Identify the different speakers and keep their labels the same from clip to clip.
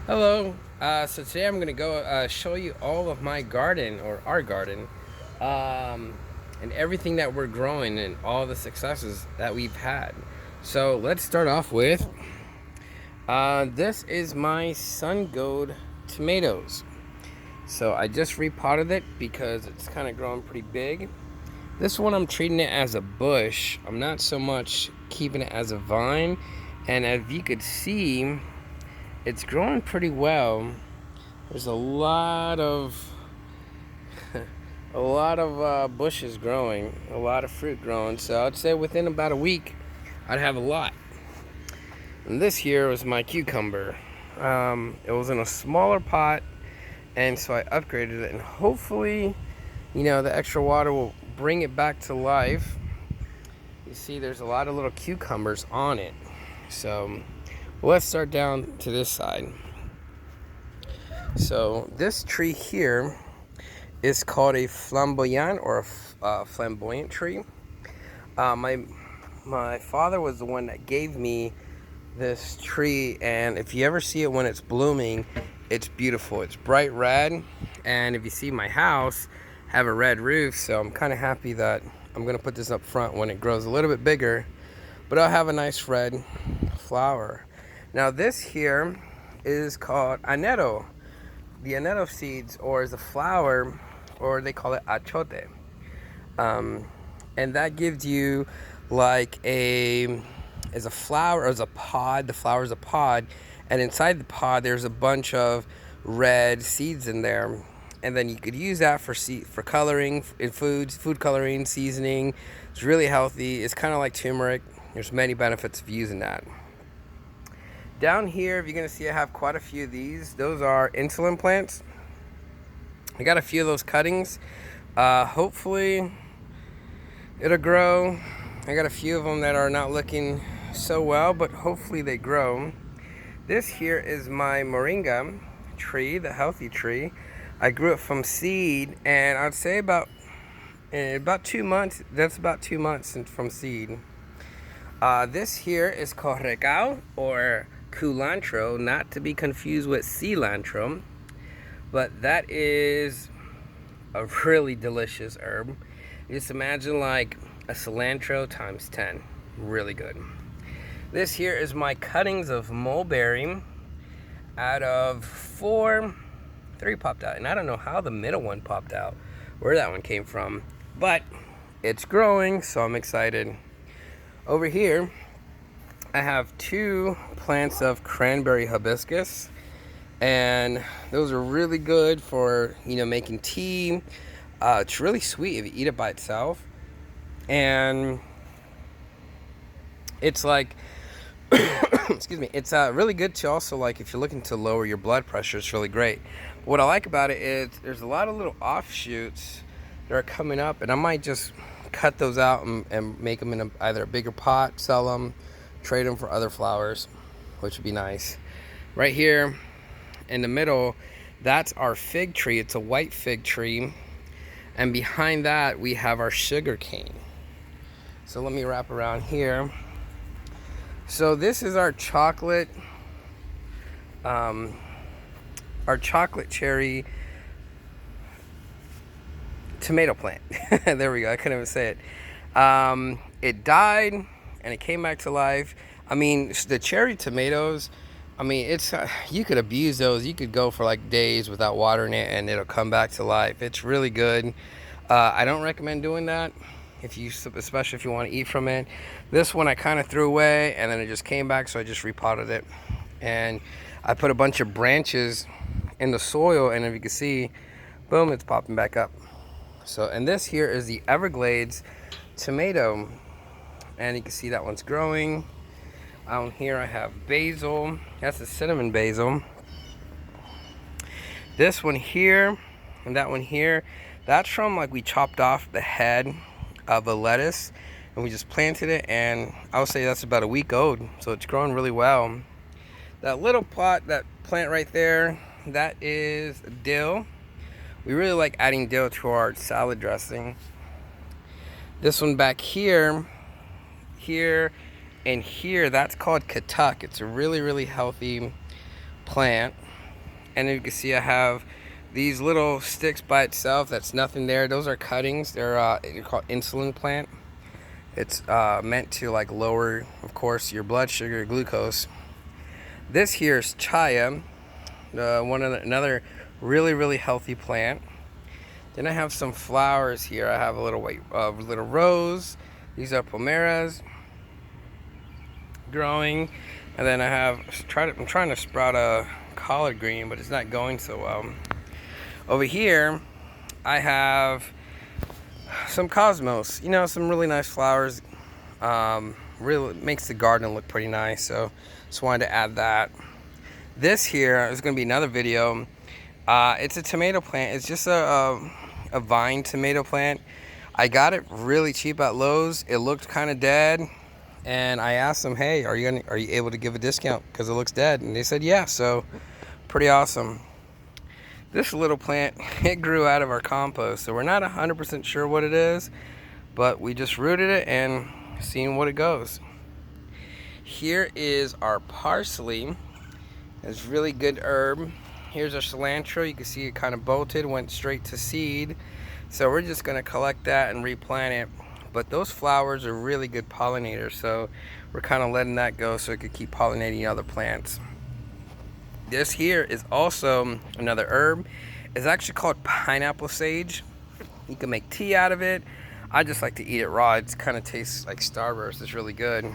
Speaker 1: Hello. So today I'm gonna go show you all of my garden or our garden, um, and everything that we're growing and all the successes that we've had. So let's start off with this is my Sun Gold tomatoes. So I just repotted it because it's kind of growing pretty big. This one I'm treating it as a bush. I'm not so much keeping it as a vine, and as you could see, it's growing pretty well. There's a lot of bushes growing, a lot of fruit growing. So I'd say within about a week, I'd have a lot. And this here was my cucumber. It was in a smaller pot, and so I upgraded it. And hopefully, the extra water will bring it back to life. You see, there's a lot of little cucumbers on it. So let's start down to this side. So this tree here is called a flamboyant or a flamboyant tree. My father was the one that gave me this tree, and if you ever see it when it's blooming, it's beautiful. It's bright red, and if you see my house, I have a red roof, so I'm kind of happy that I'm gonna put this up front when it grows a little bit bigger, but I'll have a nice red flower. Now this here is called aneto. The aneto seeds, or is a flower, or they call it achote. And that gives you like as a flower, as a pod. The flower is a pod, and inside the pod there's a bunch of red seeds in there, and then you could use that for coloring in foods, food coloring, seasoning. It's really healthy. It's kind of like turmeric. There's many benefits of using that. Down here, if you're gonna see, I have quite a few of these. Those are insulin plants. I got a few of those cuttings. Hopefully it'll grow. I got a few of them that are not looking so well, but hopefully they grow. This here is my moringa tree, the healthy tree. I grew it from seed, and I'd say in about 2 months. That's about 2 months from seed. This here is called recao, or culantro, not to be confused with cilantro, but that is a really delicious herb. Just imagine like a cilantro times 10. Really good. This here is my cuttings of mulberry. Out of 4, 3 popped out, and I don't know how the middle one popped out, where that one came from, but it's growing, so I'm excited. Over here I have 2 plants of cranberry hibiscus, and those are really good for making tea. It's really sweet if you eat it by itself, and it's like excuse me, it's really good to also, like, if you're looking to lower your blood pressure, it's really great. But what I like about it is there's a lot of little offshoots that are coming up, and I might just cut those out and make them in either a bigger pot, sell them, trade them for other flowers, which would be nice. Right here in the middle, that's our fig tree. It's a white fig tree, and behind that we have our sugar cane. So let me wrap around here. So this is our chocolate cherry tomato plant. There we go. I couldn't even say it. It died and it came back to life. I mean, the cherry tomatoes, I mean, it's you could abuse those. You could go for like days without watering it, and it'll come back to life. It's really good. I don't recommend doing that, especially if you want to eat from it. This one I kind of threw away, and then it just came back, so I just repotted it, and I put a bunch of branches in the soil, and if you can see, boom, it's popping back up. So, and this here is the Everglades tomato, and you can see that one's growing. Down here I have basil. That's the cinnamon basil. This one here and that one here, that's from, like, we chopped off the head of a lettuce and we just planted it, and I would say that's about a week old, so it's growing really well. That little pot, that plant right there, that is dill. We really like adding dill to our salad dressing. This one back here, and here, that's called katuk. It's a really, really healthy plant. And you can see I have these little sticks by itself. That's nothing there. Those are cuttings. They're called insulin plant. It's meant to like lower, of course, your blood sugar, glucose. This here is chaya, another really healthy plant. Then I have some flowers here. I have a little little rose. These are pomeras growing, and then I have I'm trying to sprout a collard green, but it's not going so well. Over here, I have some cosmos. You know, some really nice flowers. Really makes the garden look pretty nice. So just wanted to add that. This here is going to be another video. It's a tomato plant. It's just a vine tomato plant. I got it really cheap at Lowe's. It looked kind of dead, and I asked them, "Hey, are you able to give a discount because it looks dead?" And they said, "Yeah." So pretty awesome. This little plant, it grew out of our compost, so we're not 100% sure what it is, but we just rooted it and seeing what it goes. Here is our parsley. It's really good herb. Here's our cilantro. You can see it kind of bolted, went straight to seed. So we're just gonna collect that and replant it. But those flowers are really good pollinators, so we're kind of letting that go so it could keep pollinating other plants. This here is also another herb. It's actually called pineapple sage. You can make tea out of it. I just like to eat it raw. It kind of tastes like Starburst. It's really good.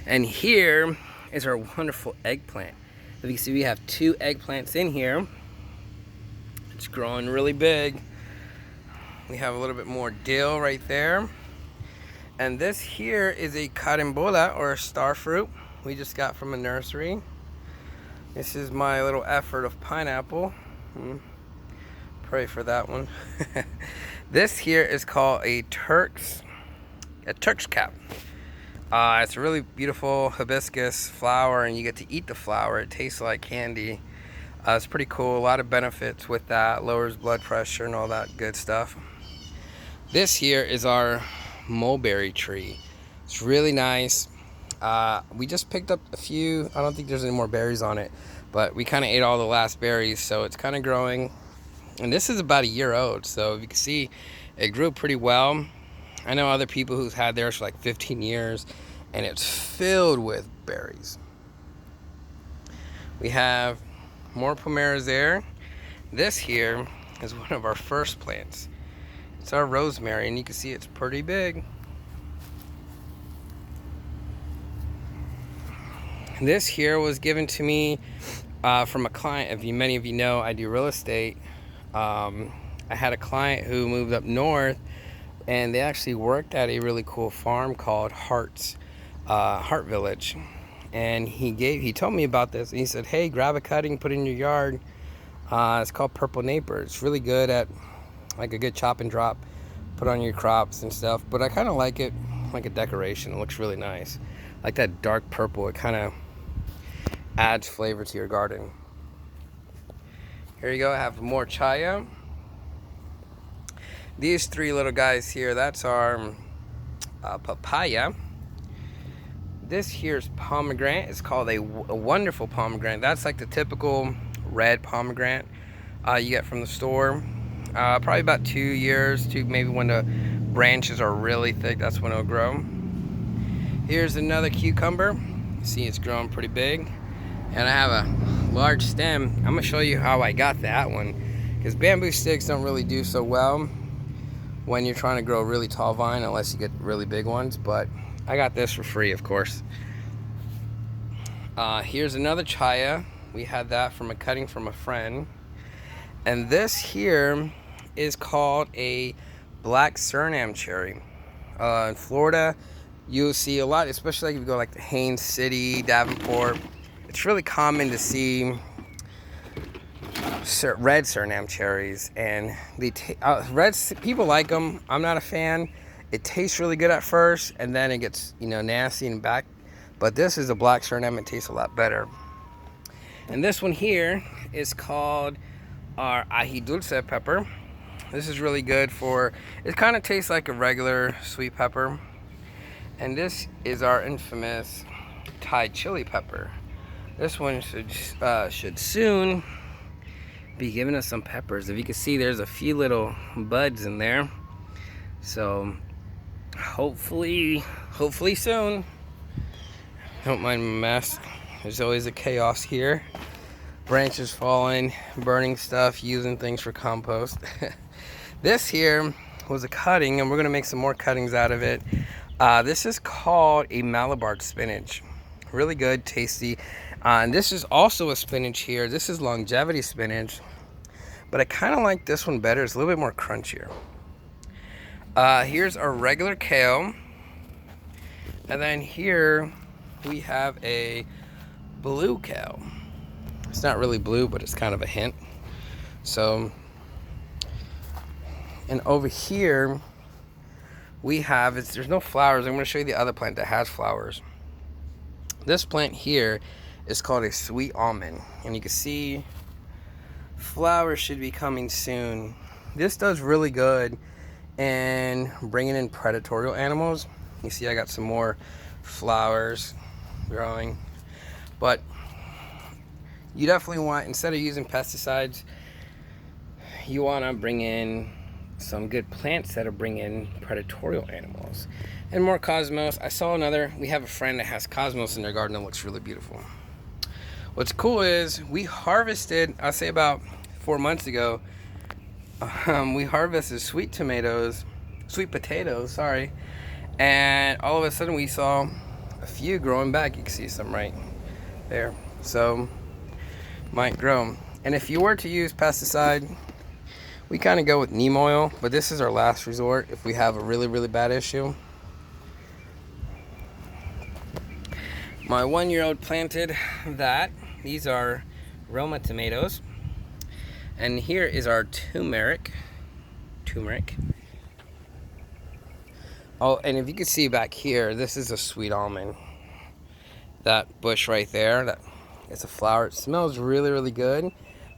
Speaker 1: And here is our wonderful eggplant. As you can see, we have 2 eggplants in here. It's growing really big. We have a little bit more dill right there. And this here is a carambola, or a star fruit, we just got from a nursery. This is my little effort of pineapple. Pray for that one. This here is called a Turk's cap. It's a really beautiful hibiscus flower, and you get to eat the flower. It tastes like candy. It's pretty cool. A lot of benefits with that. Lowers blood pressure and all that good stuff. This here is our mulberry tree. It's really nice. We just picked up a few. I don't think there's any more berries on it, but we kind of ate all the last berries, so it's kind of growing. And this is about a year old, so you can see it grew pretty well. I know other people who've had theirs for like 15 years, and it's filled with berries. We have more pomeras there. This here is one of our first plants. It's our rosemary, and you can see it's pretty big. This here was given to me from a client. Many of you know, I do real estate. I had a client who moved up north, and they actually worked at a really cool farm called Heart Village. And he told me about this, and he said, "Hey, grab a cutting, put it in your yard. It's called Purple Naper. It's really good at like a good chop and drop, put on your crops and stuff. But I kind of like it like a decoration. It looks really nice, like that dark purple. It kind of adds flavor to your garden." Here you go. I have more chaya. These 3 little guys here, that's our papaya. This here's pomegranate. It's called a wonderful pomegranate. That's like the typical red pomegranate you get from the store. Probably about 2 years, maybe when the branches are really thick, that's when it'll grow. Here's another cucumber. See, it's growing pretty big. And I have a large stem. I'm gonna show you how I got that one, because bamboo sticks don't really do so well when you're trying to grow a really tall vine, unless you get really big ones. But I got this for free, of course. Here's another chaya. We had that from a cutting from a friend. And this here is called a black Suriname cherry. In Florida, you'll see a lot, especially like if you go like to Haines City, Davenport. It's really common to see red Suriname cherries, and people like them. I'm not a fan. It tastes really good at first, and then it gets, nasty and back. But this is a black Suriname. It tastes a lot better. And this one here is called our ají dulce pepper. This is really good it kind of tastes like a regular sweet pepper. And this is our infamous Thai chili pepper. This one should soon be giving us some peppers. If you can see, there's a few little buds in there. So hopefully soon. Don't mind my mess. There's always a chaos here. Branches falling, burning stuff, using things for compost. This here was a cutting, and we're gonna make some more cuttings out of it. This is called a Malabar spinach. Really good, tasty. And this is also a spinach here. This is longevity spinach, but I kind of like this one better. It's a little bit more crunchier. Here's our regular kale, and then here we have a blue kale. It's not really blue, but it's kind of a hint. So, and over here we have, there's no flowers. I'm going to show you the other plant that has flowers. This plant here is called a sweet almond, and you can see flowers should be coming soon. This does really good in bringing in predatory animals. You see I got some more flowers growing, but you definitely want, instead of using pesticides, you want to bring in some good plants that'll bring in predatory animals. And more cosmos. I saw another, we have a friend that has cosmos in their garden that looks really beautiful. What's cool is we harvested, I'll say about 4 months ago, we harvested sweet potatoes, sorry, and all of a sudden we saw a few growing back. You can see some right there, so might grow. And if you were to use pesticide, we kind of go with neem oil, but this is our last resort if we have a really bad issue. My 1-year-old planted that. These are Roma tomatoes. And here is our turmeric. Oh, and if you can see back here, this is a sweet almond. That bush right there, that it's a flower. It smells really good.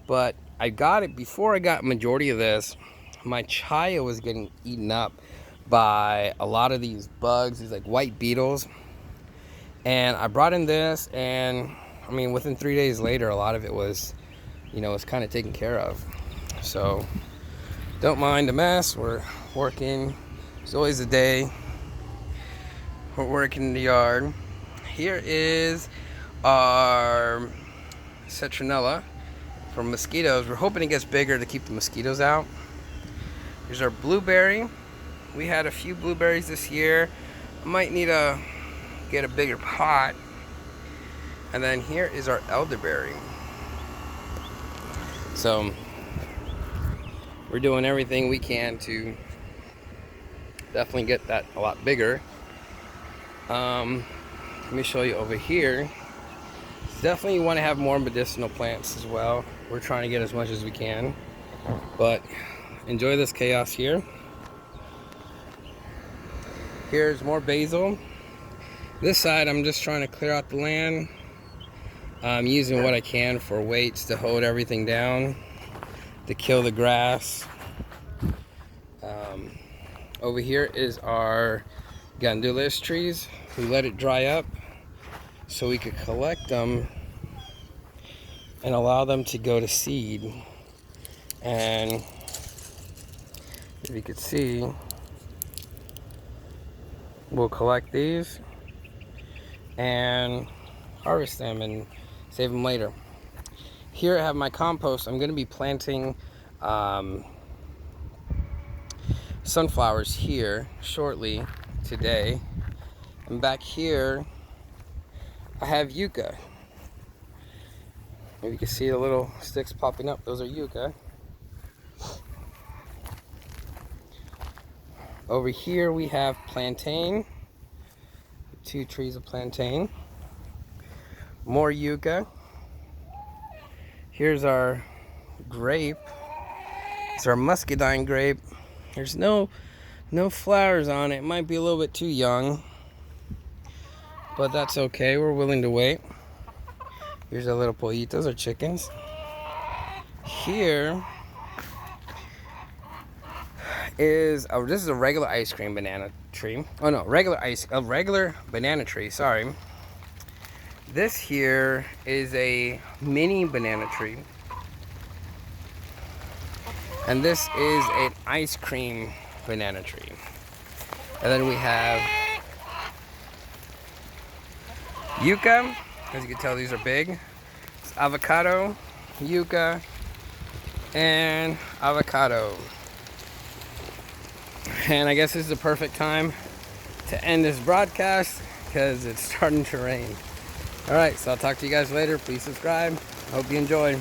Speaker 1: But I got it before I got majority of this. My chaya was getting eaten up by a lot of these bugs, these like white beetles. And I brought in this, and I mean, within 3 days later, a lot of it was, was kind of taken care of. So don't mind the mess. We're working. It's always a day. We're working in the yard. Here is our citronella for mosquitoes. We're hoping it gets bigger to keep the mosquitoes out. Here's our blueberry. We had a few blueberries this year. I might need to get a bigger pot. And then here is our elderberry. So we're doing everything we can to definitely get that a lot bigger. Let me show you over here. Definitely want to have more medicinal plants as well. We're trying to get as much as we can, but enjoy this chaos here. Here's more basil. This side, I'm just trying to clear out the land. I'm using what I can for weights to hold everything down, to kill the grass. Over here is our gandules trees. We let it dry up so we could collect them and allow them to go to seed. And if you could see, we'll collect these and harvest them and save them later. Here I have my compost. I'm going to be planting sunflowers here shortly today. And back here I have yucca. Maybe you can see the little sticks popping up. Those are yucca. Over here we have plantain. 2 trees of plantain. More yucca. Here's our grape. It's our muscadine grape. There's no flowers on it. It might be a little bit too young, but that's okay. We're willing to wait. Here's our little pollitos, our chickens. Here is this is a regular ice cream banana tree. Oh no, a regular banana tree. Sorry. This here is a mini banana tree. And this is an ice cream banana tree. And then we have yucca. As you can tell, these are big. It's avocado, yucca, and avocado. And I guess this is the perfect time to end this broadcast because it's starting to rain. Alright, so I'll talk to you guys later. Please subscribe. Hope you enjoyed.